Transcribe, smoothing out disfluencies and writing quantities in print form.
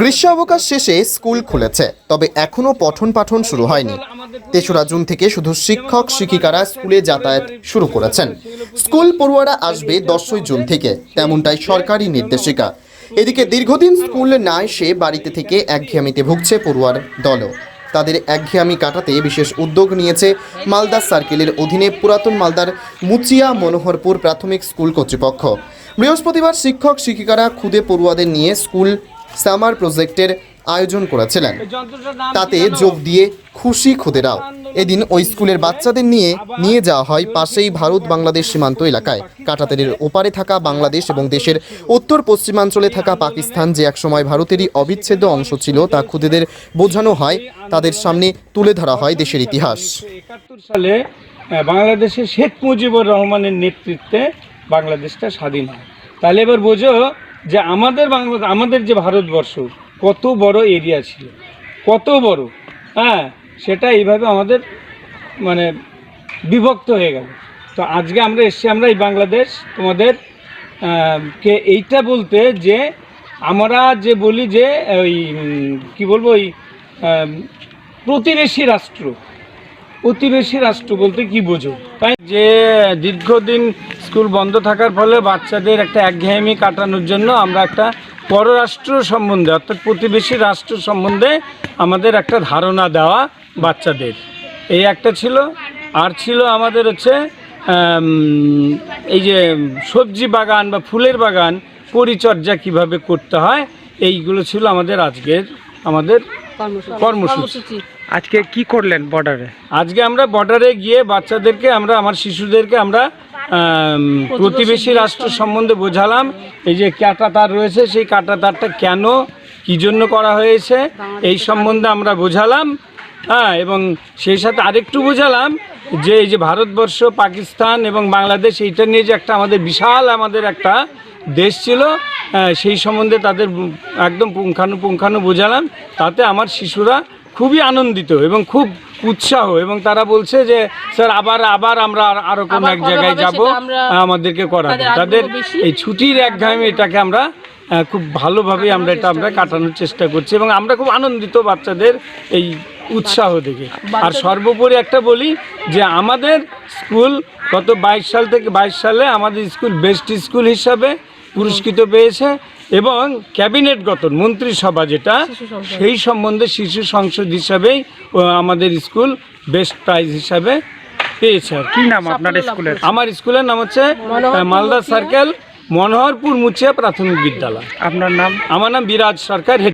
গ্রীষ্মাবকাশ শেষে স্কুল খুলেছে, তবে এখনো পঠন পাঠন শুরু হয়নি। ৩রা জুন থেকে শুধু শিক্ষক শিক্ষিকারা স্কুলে যাতায়াত শুরু করেছেন। স্কুল পড়ুয়ারা আসবে 10ই জুন থেকে, তেমনটাই সরকারি নির্দেশিকা। এদিকে দীর্ঘদিন স্কুল না এসে বাড়িতে থেকে একঘেয়েমিতে ভুগছে পড়ুয়ার দলও। তাদের একঘেয়েমি কাটাতে বিশেষ উদ্যোগ নিয়েছে মালদা সার্কেলের অধীনে পুরাতন মালদার মুচিয়া মনোহরপুর প্রাথমিক স্কুল কর্তৃপক্ষ। বৃহস্পতিবার শিক্ষক শিক্ষিকারা খুদে পড়ুয়াদের নিয়ে স্কুল সামার প্রজেক্টের আয়োজন করেছিলেন। তাতে যোগ দিয়ে খুশি খুদেরাও। এদিন ওই স্কুলের বাচ্চাদের নিয়ে যাওয়া হয় পাশেই ভারত বাংলাদেশ সীমান্ত এলাকায়। কাঁটাতারের ওপারে থাকা বাংলাদেশ এবং দেশের উত্তর পশ্চিমাঞ্চলে থাকা পাকিস্তান যে একসময় ভারতেরই অবিচ্ছেদ্য অংশ ছিল, তা খুদেদের বোঝানো হয়, তাদের সামনে তুলে ধরা হয় দেশের ইতিহাস। ৭১ সালে বাংলাদেশের শেখ মুজিবুর রহমানের নেতৃত্বে বাংলাদেশটা স্বাধীন হয়। তাহলে এবার বোঝো যে আমাদের যে ভারতবর্ষ কত বড় এরিয়া ছিল, কত বড়, সেটা এইভাবে আমাদের মানে বিভক্ত হয়ে গেল। তো আজকে আমরা এসছি, আমরা এই বাংলাদেশ তোমাদের কে এইটা বলতে, যে আমরা যে বলি যে ওই কী বলবো, ওই প্রতিবেশী রাষ্ট্র বলতে কি বোঝো, তাই যে দীর্ঘদিন স্কুল বন্ধ থাকার ফলে বাচ্চাদের একটা একঘেয়েমি কাটানোর জন্য আমরা একটা পররাষ্ট্র সম্বন্ধে, অর্থাৎ প্রতিবেশী রাষ্ট্র সম্বন্ধে আমাদের একটা ধারণা দেওয়া বাচ্চাদের, এই একটা ছিল। আর ছিল আমাদের হচ্ছে এই যে সবজি বাগান বা ফুলের বাগান পরিচর্যা কিভাবে করতে হয়, এইগুলো ছিল আমাদের আমাদের কর্মসূচি। আজকে কি করলেন বর্ডারে? আজকে আমরা বর্ডারে গিয়ে বাচ্চাদেরকে, আমার শিশুদেরকে আমরা প্রতিবেশী রাষ্ট্র সম্বন্ধে বোঝালাম। এই যে কাঁটাতার রয়েছে, সেই কাঁটাতারটা কেন, কী জন্য করা হয়েছে, এই সম্বন্ধে আমরা বোঝালাম। এবং সেই সাথে আরেকটু বোঝালাম যে এই যে ভারতবর্ষ, পাকিস্তান এবং বাংলাদেশ, এইটা নিয়ে যে একটা আমাদের বিশাল একটা দেশ ছিল, সেই সম্বন্ধে তাদের একদম পুঙ্খানু বোঝালাম। তাতে আমার শিশুরা খুবই আনন্দিত এবং খুব উৎসাহ, এবং তারা বলছে যে স্যার আবার আমরা আরও কোনো এক জায়গায় যাব, আমাদেরকে করাবে। তাদের এই ছুটির একঘেয়েমি এটাকে আমরা খুব ভালোভাবে আমরা কাটানোর চেষ্টা করছি, এবং আমরা খুব আনন্দিত বাচ্চাদের এই উৎসাহ দেখে। আর সর্বোপরি একটা বলি যে আমাদের স্কুল গত 22 সালে আমাদের স্কুল বেস্ট স্কুল হিসাবে পুরস্কৃত পেয়েছে, এবং ক্যাবিনেট গঠন মন্ত্রিসভা যেটা, সেই সম্বন্ধে শিশু সংসদ হিসাবেই আমাদের স্কুল বেস্ট প্রাইজ হিসাবে পেয়েছে। কি নাম আপনার স্কুলের? আমার স্কুলের নাম হচ্ছে মালদা সার্কেল মনোহরপুর মুচিয়া প্রাথমিক বিদ্যালয়। আপনার নাম? আমার নাম বিরাজ সরকার।